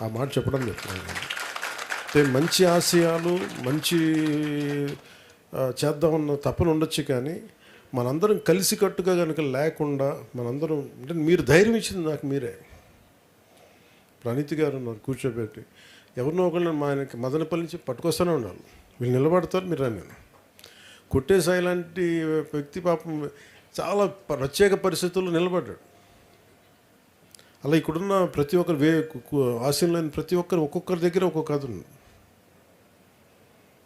ఆ మాట చెప్పడం చెప్తున్నాను. అంటే మంచి ఆశయాలు, మంచి చేద్దామన్న తపన ఉండొచ్చు, కానీ మనందరం కలిసికట్టుగా కనుక లేకుండా మనందరం అంటే మీరు ధైర్యం ఇచ్చింది నాకు మీరే. ప్రణీతి గారు ఉన్నారు కూర్చోబెట్టి, ఎవరినో ఒకళ్ళని మా ఆయనకి మదనపల్లి నుంచి పట్టుకొస్తూనే ఉండాలి. వీళ్ళు నిలబడతారు, మీరు రండి. కొట్టేసాయి లాంటి వ్యక్తి పాపం చాలా ప్రత్యేక పరిస్థితుల్లో నిలబడ్డాడు. అలా ఇక్కడున్న ప్రతి ఒక్కరు ఆశయంలో ప్రతి ఒక్కరు ఒక్కొక్కరి దగ్గర ఒక్కొక్క కథ ఉంది.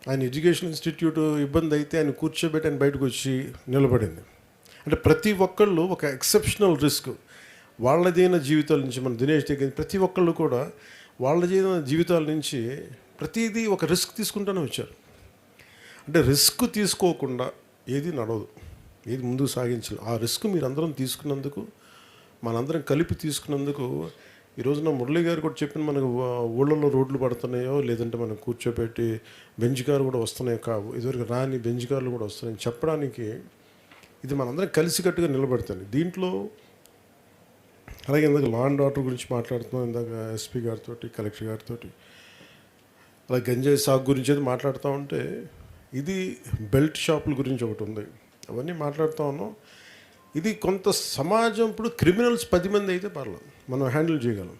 ఆయన ఎడ్యుకేషన్ ఇన్స్టిట్యూట్ ఇబ్బంది అయితే ఆయన కూర్చోబెట్టి ఆయన బయటకు వచ్చి నిలబడింది. అంటే ప్రతి ఒక్కళ్ళు ఒక ఎక్సెప్షనల్ రిస్క్ వాళ్ళదైన జీవితాల నుంచి, మన దినేష్ దగ్గర ప్రతి ఒక్కళ్ళు కూడా వాళ్ళదైన జీవితాల నుంచి ప్రతిదీ ఒక రిస్క్ తీసుకుంటూనే వచ్చారు. అంటే రిస్క్ తీసుకోకుండా ఏది నడవదు, ఏది ముందుకు సాగించాలి. ఆ రిస్క్ మీరందరం తీసుకున్నందుకు, మనందరం కలిపి తీసుకున్నందుకు ఈరోజున మురళి గారు కూడా చెప్పిన మనకు ఊళ్ళల్లో రోడ్లు పడుతున్నాయో, లేదంటే మనం కూర్చోబెట్టి బెంచ్ కారు కూడా వస్తున్నాయో కావు, ఇదివరకు రాని బెంచ్ కార్లు కూడా వస్తున్నాయని చెప్పడానికి ఇది మనందరం కలిసికట్టుగా నిలబెడతాను. దీంట్లో అలాగే ఇందాక లా అండ్ ఆర్డర్ గురించి మాట్లాడుతున్నాం, ఇందాక ఎస్పీ గారితో, కలెక్టర్ గారితో, అలాగే గంజాయి సాగు గురించి అయితే మాట్లాడుతూ ఉంటే, ఇది బెల్ట్ షాపుల గురించి ఒకటి ఉంది, అవన్నీ మాట్లాడుతూ ఉన్నాం. ఇది కొంత సమాజం ఇప్పుడు క్రిమినల్స్ 10 మంది అయితే పర్లేదు, మనం హ్యాండిల్ చేయగలం.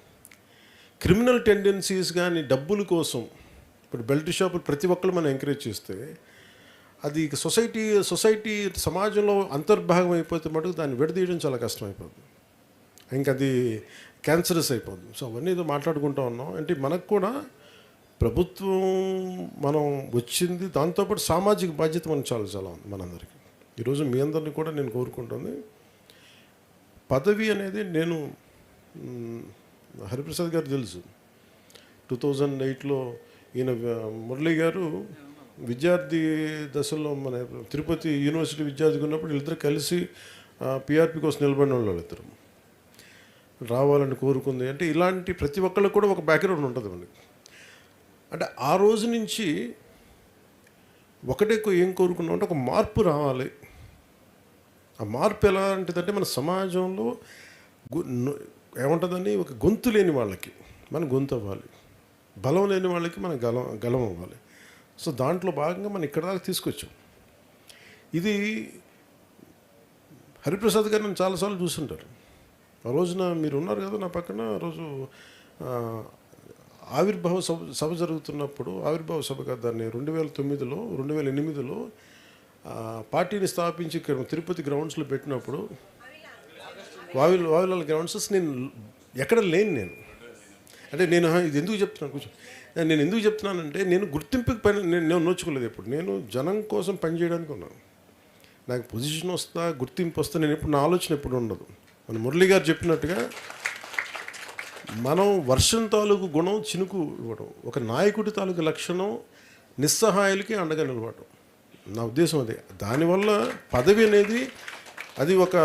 క్రిమినల్ టెండెన్సీస్ కానీ డబ్బుల కోసం ఇప్పుడు బెల్ట్ షాపులు ప్రతి ఒక్కరు మనం ఎంకరేజ్ చేస్తే అది సొసైటీ సమాజంలో అంతర్భాగం అయిపోతే మటుకు దాన్ని విడదీయడం చాలా కష్టం అయిపోతుంది, ఇంకా అది క్యాన్సరస్ అయిపోతుంది. సో అవన్నీ ఏదో మాట్లాడుకుంటూ ఉన్నాం. అంటే మనకు కూడా ప్రభుత్వం మనం వచ్చింది, దాంతోపాటు సామాజిక బాధ్యత మనకు చాలా చాలా ఉంది మనందరికీ. ఈరోజు మీ అందరినీ కూడా నేను కోరుకుంటుంది, పదవి అనేది నేను హరిప్రసాద్ గారు తెలుసు, 2008లో ఈయన మురళి గారు విద్యార్థి దశలో మన తిరుపతి యూనివర్సిటీ విద్యార్థిగా ఉన్నప్పుడు వీళ్ళిద్దరు కలిసి పిఆర్పి కోసం నిలబడిన వాళ్ళు ఇద్దరు రావాలని కోరుకుంది. అంటే ఇలాంటి ప్రతి ఒక్కళ్ళకి కూడా ఒక బ్యాక్గ్రౌండ్ ఉంటుంది మనకి. అంటే ఆ రోజు నుంచి ఒకటే ఏం కోరుకున్నాం అంటే ఒక మార్పు రావాలి. ఆ మార్పు ఎలాంటిదంటే మన సమాజంలో ఏముంటుందని, ఒక గొంతు లేని వాళ్ళకి మనం గొంతు అవ్వాలి, బలం లేని వాళ్ళకి మనం గలం అవ్వాలి. సో దాంట్లో భాగంగా మనం ఇక్కడ దాకా తీసుకొచ్చాం. ఇది హరిప్రసాద్ గారు నన్ను చాలాసార్లు చూస్తుంటారు. ఆ రోజున మీరు ఉన్నారు కదా నా పక్కన, ఆ రోజు ఆవిర్భావ సభ జరుగుతున్నప్పుడు, ఆవిర్భావ సభ కాదు దాన్ని 2008లో పార్టీని స్థాపించి ఇక్కడ తిరుపతి గ్రౌండ్స్లో పెట్టినప్పుడు, వావిలాల గ్రౌండ్స్ నేను ఎక్కడ లేను. అంటే నేను ఇది ఎందుకు చెప్తున్నాను, నేను ఎందుకు చెప్తున్నానంటే నేను గుర్తింపుకి పని నేను నోచుకోలేదు. ఎప్పుడు నేను జనం కోసం పనిచేయడానికి ఉన్నాను. నాకు పొజిషన్ వస్తా, గుర్తింపు వస్తా, నేను ఎప్పుడు నా ఆలోచన ఎప్పుడు ఉండదు. మన మురళి గారు చెప్పినట్టుగా మనం వర్షం తాలూకు గుణం చినుకు ఇవ్వడం, ఒక నాయకుడి తాలూకు లక్షణం నిస్సహాయాలకి అండగా నిలబడటం, నా ఉద్దేశం అదే. దానివల్ల పదవి అనేది అది ఒక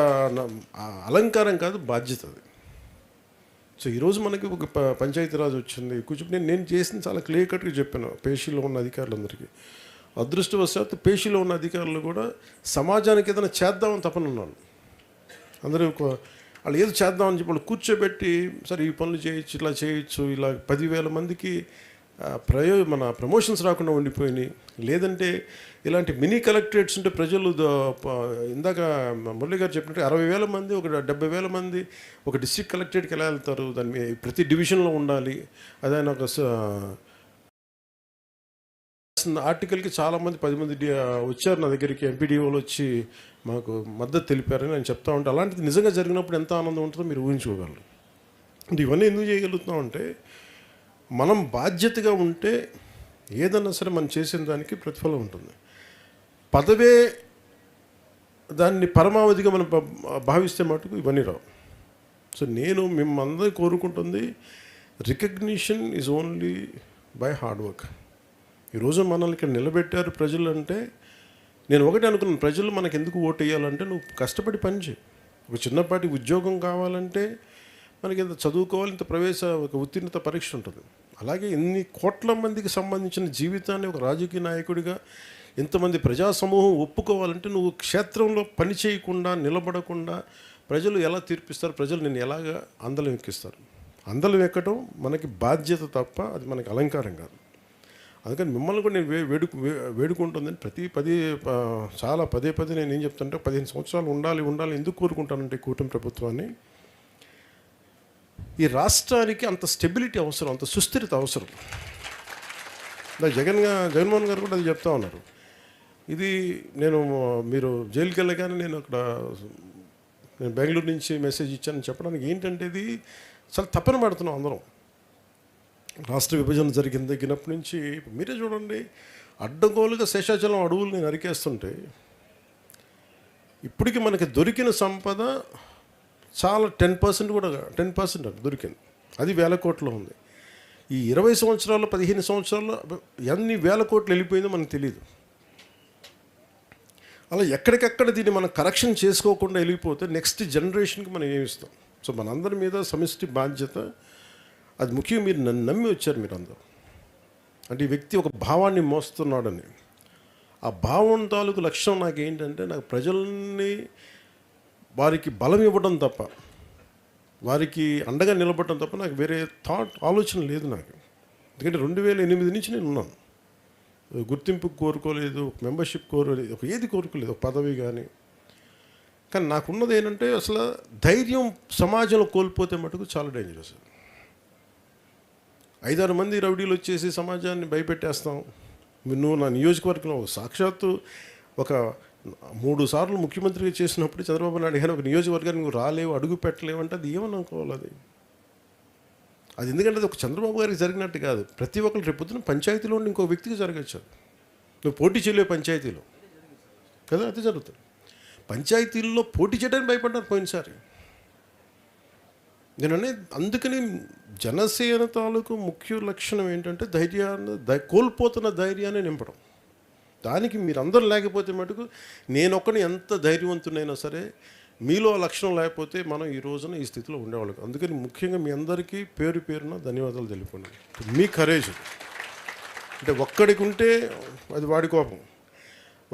అలంకారం కాదు, బాధ్యత అది. సో ఈరోజు మనకి ఒక పంచాయతీరాజ్ వచ్చింది, కూర్చొని నేను చేసింది చాలా క్లియర్ కట్గా చెప్పాను పేషీలో ఉన్న అధికారులందరికీ. అదృష్టవశాత్తు పేషీలో ఉన్న అధికారులు కూడా సమాజానికి ఏదైనా చేద్దామని తపన ఉన్నాను. అందరూ వాళ్ళు ఏదో చేద్దామని చెప్పి వాళ్ళు కూర్చోబెట్టి, సరే ఈ పనులు చేయొచ్చు, ఇట్లా చేయొచ్చు, ఇలా 10,000 మందికి మన ప్రమోషన్స్ రాకుండా ఉండిపోయినాయి. లేదంటే ఇలాంటి మినీ కలెక్టరేట్స్ ఉంటే ప్రజలు ఇందాక మురళి గారు చెప్పినట్టు 60,000 మంది, ఒక 70,000 మంది ఒక డిస్ట్రిక్ట్ కలెక్టరేట్కి ఎలా వెళ్తారు, దాన్ని ప్రతి డివిజన్లో ఉండాలి. అదే ఒక ఆర్టికల్కి చాలామంది 10 మంది వచ్చారు నా దగ్గరికి, ఎంపీడీఓలు వచ్చి మాకు మద్దతు తెలిపారని నేను చెప్తా ఉంటే, అలాంటిది నిజంగా జరిగినప్పుడు ఎంత ఆనందం ఉంటుందో మీరు ఊహించుకోగలరు. అంటే ఇవన్నీ ఎందుకు చేయగలుగుతున్నామంటే మనం బాధ్యతగా ఉంటే ఏదన్నా సరే మనం చేసిన దానికి ప్రతిఫలం ఉంటుంది. పదవే దాన్ని పరమావధిగా మనం భావిస్తే మటుకు ఇవన్నీ రావు. సో నేను మిమ్మల్ని కోరుకుంటుంది, recognition is only by hard work. ఈరోజు మనల్ని ఇక్కడ నిలబెట్టారు ప్రజలు అంటే, నేను ఒకటి అనుకున్నాను, ప్రజలు మనకు ఎందుకు ఓటు వేయాలంటే నువ్వు కష్టపడి పని చేయి. ఒక చిన్నపాటి ఉద్యోగం కావాలంటే మనకి ఇంత చదువుకోవాలి, ఇంత ఒక ఉత్తీర్ణత పరీక్ష ఉంటుంది. అలాగే ఇన్ని కోట్ల మందికి సంబంధించిన జీవితాన్ని ఒక రాజకీయ నాయకుడిగా ఇంతమంది ప్రజా సమూహం ఒప్పుకోవాలంటే నువ్వు క్షేత్రంలో పని చేయకుండా, నిలబడకుండా ప్రజలు ఎలా తీర్పిస్తారు, ప్రజలు నిన్ను ఎలాగ అందలం ఎక్కిస్తారు. అందలం ఎక్కడం మనకి బాధ్యత తప్ప అది మనకి అలంకారం కాదు. అందుకని మిమ్మల్ని కూడా నేను వేడుకుంటుందని చాలా పదే నేను ఏం చెప్తుంటే 15 సంవత్సరాలు ఉండాలి ఎందుకు కోరుకుంటానంటే కూటమి ప్రభుత్వాన్ని. ఈ రాష్ట్రానికి అంత స్టెబిలిటీ అవసరం, అంత సుస్థిరత అవసరం. జగన్మోహన్ గారు కూడా అది చెప్తా ఉన్నారు. ఇది మీరు జైలుకి వెళ్ళగానే నేను బెంగళూరు నుంచి మెసేజ్ ఇచ్చానని చెప్పడానికి ఏంటంటే, ఇది చాలా తప్పన పడుతున్నాం అందరం. రాష్ట్ర విభజన దగ్గరప్పటి నుంచి మీరే చూడండి, అడ్డగోలుగా శేషాచలం అడవుల్ని నరికేస్తుంటే ఇప్పటికీ మనకి దొరికిన సంపద చాలా 10% దొరికింది. అది వేల కోట్లు ఉంది. ఈ 20 సంవత్సరాలు 15 సంవత్సరాల్లో ఎన్ని వేల కోట్లు వెళ్ళిపోయిందో మనకు తెలియదు. అలా ఎక్కడికెక్కడ దీన్ని మనం కరెక్షన్ చేసుకోకుండా వెళ్ళిపోతే నెక్స్ట్ జనరేషన్కి మనం ఏమిస్తాం? సో మనందరి మీద సమిష్టి బాధ్యత. అది ముఖ్యం. మీరు నన్ను నమ్మి వచ్చారు మీరందరూ. అంటే ఈ వ్యక్తి ఒక భావాన్ని మోస్తున్నాడని. ఆ భావం తాలూకు లక్ష్యం నాకు ఏంటంటే, నాకు ప్రజల్ని వారికి బలం ఇవ్వడం తప్ప, వారికి అండగా నిలబడటం తప్ప నాకు వేరే ఆలోచన లేదు నాకు. ఎందుకంటే 2008 నుంచి నేను ఉన్నాను. గుర్తింపు కోరుకోలేదు, మెంబర్షిప్ కోరుకోలేదు, ఏది కోరుకోలేదు, ఒక పదవి కానీ. కానీ నాకున్నది ఏంటంటే, అసలు ధైర్యం సమాజంలో కోల్పోతే మటుకు చాలా డేంజరస్. 5-6 మంది రౌడీలు వచ్చేసి సమాజాన్ని భయపెట్టేస్తాం. నువ్వు నా నియోజకవర్గంలో సాక్షాత్తు ఒక 3 సార్లు ముఖ్యమంత్రిగా చేసినప్పుడు చంద్రబాబు నాయుడు గారు ఒక నియోజకవర్గాన్ని నువ్వు రాలేవు, అడుగు పెట్టలేవు అంటే అది ఏమని అనుకోవాలి? అది ఎందుకంటే అది ఒక చంద్రబాబు గారికి జరిగినట్టు కాదు. ప్రతి ఒక్కరు రేపు పొద్దున పంచాయతీలో ఉండి ఇంకో వ్యక్తికి జరగచ్చు. నువ్వు పోటీ చేయలేవు పంచాయతీలో కదా, అది జరుగుతుంది. పంచాయతీల్లో పోటీ చేయడానికి భయపడ్డారు పోయినసారి. అందుకని జనసేన తాలూకు ముఖ్య లక్షణం ఏంటంటే కోల్పోతున్న ధైర్యాన్ని నింపడం. దానికి మీరందరూ లేకపోతే మటుకు నేనొక్కని ఎంత ధైర్యవంతునైనా సరే, మీలో ఆ లక్షణం లేకపోతే మనం ఈ రోజున ఈ స్థితిలో ఉండేవాళ్ళం. అందుకని ముఖ్యంగా మీ అందరికీ పేరున ధన్యవాదాలు తెలుపుకోండి. మీ కరేజ్ అంటే ఒక్కడికి ఉంటే అది వాడి కోపం,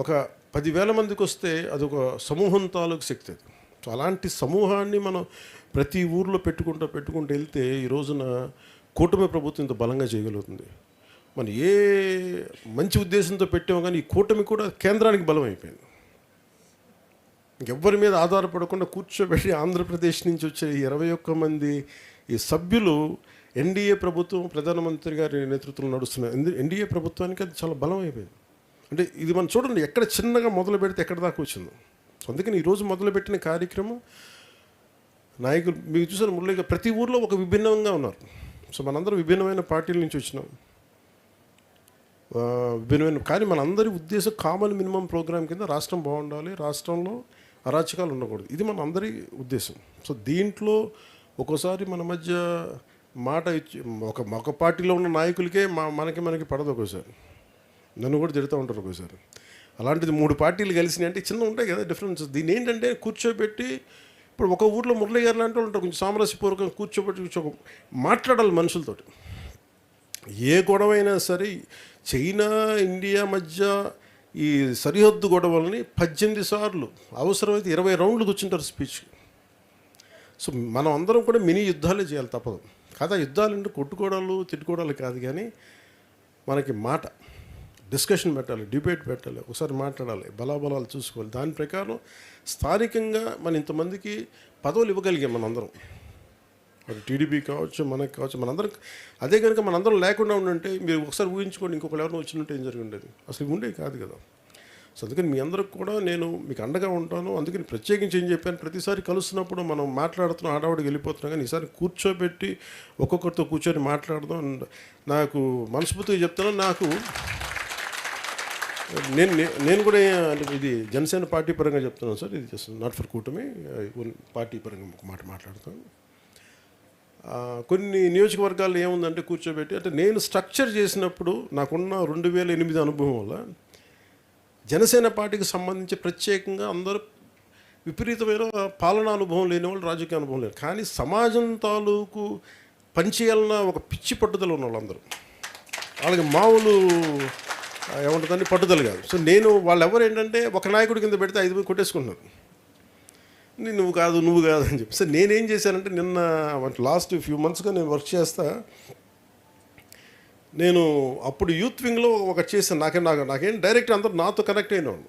ఒక 10,000 మందికి వస్తే అదొక సమూహం తాలూకు శక్తి. అది. సో అలాంటి సమూహాన్ని మనం ప్రతి ఊర్లో పెట్టుకుంటూ వెళ్తే ఈ రోజున కూటమి ప్రభుత్వం ఇంత బలంగా చేయగలుగుతుంది. మనం ఏ మంచి ఉద్దేశంతో పెట్టామో కానీ ఈ కూటమి కూడా కేంద్రానికి బలం అయిపోయింది. ఇంకెవ్వరి మీద ఆధారపడకుండా కూర్చోబెట్టి ఆంధ్రప్రదేశ్ నుంచి వచ్చే 21 మంది ఈ సభ్యులు ఎన్డీఏ ప్రభుత్వం, ప్రధానమంత్రి గారి నేతృత్వంలో నడుస్తున్న ఎన్డీఏ ప్రభుత్వానికి అది చాలా బలం అయిపోయింది. అంటే ఇది మనం చూడండి, ఎక్కడ చిన్నగా మొదలు పెడితే ఎక్కడ దాకా వచ్చిందో. అందుకని ఈరోజు మొదలుపెట్టిన కార్యక్రమం నాయకులు మీకు చూసారు మురళిగా ప్రతి ఊర్లో ఒక విభిన్నంగా ఉన్నారు. సో మనందరం విభిన్నమైన పార్టీల నుంచి వచ్చినాం, కానీ మనందరి ఉద్దేశం కామన్ మినిమం ప్రోగ్రామ్ కింద రాష్ట్రం బాగుండాలి, రాష్ట్రంలో అరాచకాలు ఉండకూడదు. ఇది మన అందరి ఉద్దేశం. సో దీంట్లో ఒక్కోసారి మన మధ్య మాట ఇచ్చి ఒక పార్టీలో ఉన్న నాయకులకే మనకి పడదు. ఒక్కోసారి నన్ను కూడా తిడుతూ ఉంటారు ఒక్కోసారి. అలాంటిది 3 పార్టీలు కలిసినాయి అంటే చిన్న ఉంటాయి కదా డిఫరెన్స్. దీని ఏంటంటే కూర్చోబెట్టి, ఇప్పుడు ఒక ఊర్లో మురళి గారు లాంటి వాళ్ళు ఉంటారు, కొంచెం సామరస్యపూర్వకంగా కూర్చోబెట్టి మాట్లాడాలి మనుషులతోటి. ఏ గొడవ అయినా సరే, చైనా ఇండియా మధ్య ఈ సరిహద్దు గొడవలని 18 సార్లు, అవసరమైతే 20 రౌండ్లు కూర్చుంటారు స్పీచ్. సో మనం అందరం కూడా మినీ యుద్ధాలే చేయాలి, తప్పదు కదా. యుద్ధాలు అంటే కొట్టుకోవడాలు తిట్టుకోవడాలు కాదు, కానీ మనకి మాట డిస్కషన్ పెట్టాలి, డిబేట్ పెట్టాలి, ఒకసారి మాట్లాడాలి, బలాబలాలు చూసుకోవాలి. దాని ప్రకారం స్థానికంగా మన ఇంతమందికి పదవులు ఇవ్వగలిగాం మనందరం. అది టీడీపీ కావచ్చు, మనకి కావచ్చు, మనందరం. అదే కనుక మనందరం లేకుండా ఉండంటే మీరు ఒకసారి ఊహించుకోండి, ఇంకొకరు ఎవరైనా వచ్చినట్టు ఏం జరిగి ఉండేది, అసలు ఉండేది కాదు కదా. సో అందుకని మీ అందరికి కూడా నేను మీకు అండగా ఉంటాను. అందుకని ప్రత్యేకించి ఏం చెప్పాను, ప్రతిసారి కలుస్తున్నప్పుడు మనం మాట్లాడుతున్నాం, ఆడవాడికి వెళ్ళిపోతున్నాం, కానీ ఈసారి కూర్చోబెట్టి ఒక్కొక్కరితో కూర్చొని మాట్లాడదాం. నాకు మనస్ఫూర్తిగా చెప్తాను, నాకు నేను కూడా ఇది జనసేన పార్టీ పరంగా చెప్తున్నాను సార్, ఇది జస్ట్ నాట్ ఫర్ కూటమి, పార్టీ పరంగా ఒక మాట మాట్లాడతాను. కొన్ని నియోజకవర్గాల్లో ఏముందంటే కూర్చోబెట్టి, అంటే నేను స్ట్రక్చర్ చేసినప్పుడు నాకున్న 2008 అనుభవం వల్ల జనసేన పార్టీకి సంబంధించి ప్రత్యేకంగా అందరూ విపరీతమైన పాలనా అనుభవం లేని వాళ్ళు, రాజకీయ అనుభవం లేని, కానీ సమాజం తాలూకు పనిచేయాలన్న ఒక పిచ్చి పట్టుదల ఉన్న వాళ్ళందరూ, వాళ్ళకి మామూలు ఏముంటుందని పట్టుదల కాదు. సో నేను వాళ్ళు ఎవరు ఏంటంటే ఒక నాయకుడి కింద పెడితే 5 మంది కొట్టేసుకుంటున్నారు. నువ్వు కాదు అని చెప్పి. సరే నేనేం చేశానంటే నిన్న లాస్ట్ ఫ్యూ మంత్స్గా నేను వర్క్ చేస్తా. నేను అప్పుడు యూత్ వింగ్లో ఒకటి చేశాను. నాకేం డైరెక్ట్ అందరూ నాతో కనెక్ట్ అయినవాడు.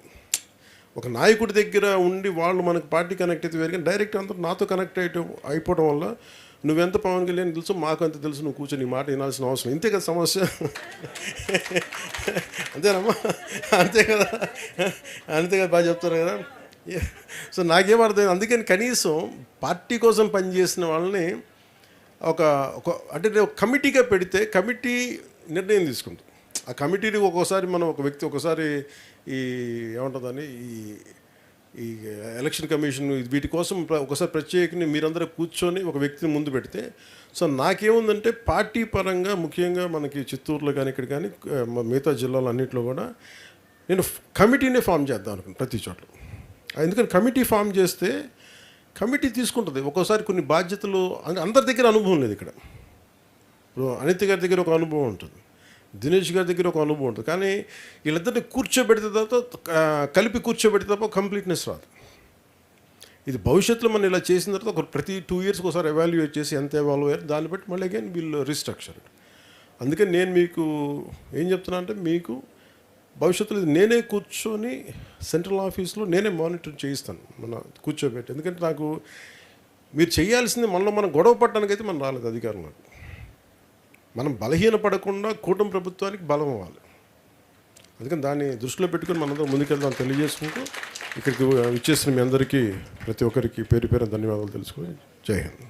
ఒక నాయకుడి దగ్గర ఉండి వాళ్ళు మనకు పార్టీ కనెక్ట్ అయితే వేరు, కానీ డైరెక్ట్ అందరూ నాతో కనెక్ట్ అయిపోవడం వల్ల నువ్వెంత పవన్ కళ్యాణ్ తెలుసు, మాకు అంత తెలుసు, నువ్వు కూర్చొని నీ మాట వినాల్సిన అవసరం, ఇంతే కదా సమస్య. అంతేనమ్మా, అంతే కదా, బాగా చెప్తారు కదా. సో నాకేం అర్థం, అందుకని కనీసం పార్టీ కోసం పనిచేసిన వాళ్ళని ఒక అంటే కమిటీగా పెడితే కమిటీ నిర్ణయం తీసుకుంటుంది. ఆ కమిటీని ఒక్కోసారి మనం ఒక వ్యక్తి ఒకసారి ఈ ఏమంటుందని ఈ ఎలక్షన్ కమిషన్ వీటి కోసం ఒకసారి ప్రత్యేకంగా మీరందరూ కూర్చొని ఒక వ్యక్తిని ముందు పెడితే, సో నాకేముందంటే పార్టీ పరంగా ముఖ్యంగా మనకి చిత్తూరులో కానీ ఇక్కడ కానీ మిగతా జిల్లాలు అన్నింటిలో కూడా నేను కమిటీనే ఫామ్ చేద్దాం అనుకున్నాను ప్రతి చోట్ల. ఎందుకని కమిటీ ఫామ్ చేస్తే కమిటీ తీసుకుంటుంది. ఒక్కోసారి కొన్ని బాధ్యతలు అందరి దగ్గర అనుభవం లేదు. ఇక్కడ ఇప్పుడు అనిత గారి దగ్గర ఒక అనుభవం ఉంటుంది, దినేష్ గారి దగ్గర ఒక అనుభవం ఉంటుంది, కానీ వీళ్ళిద్దరిని కూర్చోబెడితే తర్వాత కలిపి కూర్చోబెడితే తప్ప కంప్లీట్నెస్ రాదు. ఇది భవిష్యత్తులో మనం ఇలా చేసిన తర్వాత ఒక ప్రతి 2 yearsకి ఒకసారి ఎవాల్యుయేట్ చేసి ఎంత ఎవాల్వ్ అయ్యారు దాన్ని బట్టి మళ్ళీ అగైన్ వీళ్ళు రీస్ట్రక్చర్. అందుకని నేను మీకు ఏం చెప్తున్నా అంటే, మీకు భవిష్యత్తులో నేనే కూర్చొని సెంట్రల్ ఆఫీస్లో నేనే మానిటర్ చేయిస్తాను మన కూర్చోబెట్టి. ఎందుకంటే నాకు మీరు చేయాల్సింది మనలో మనం గొడవ పడడానికి అయితే మనం రాలేదు అధికారంలో. మనం బలహీనపడకుండా కూటమి ప్రభుత్వానికి బలం అవ్వాలి. అందుకని దాన్ని దృష్టిలో పెట్టుకుని మనందరం ముందుకెళ్దాం తెలియజేసుకుంటూ ఇక్కడికి ఇచ్చేసిన మీ అందరికీ ప్రతి ఒక్కరికి పేరు ధన్యవాదాలు తెలుసుకొని జై హింద్.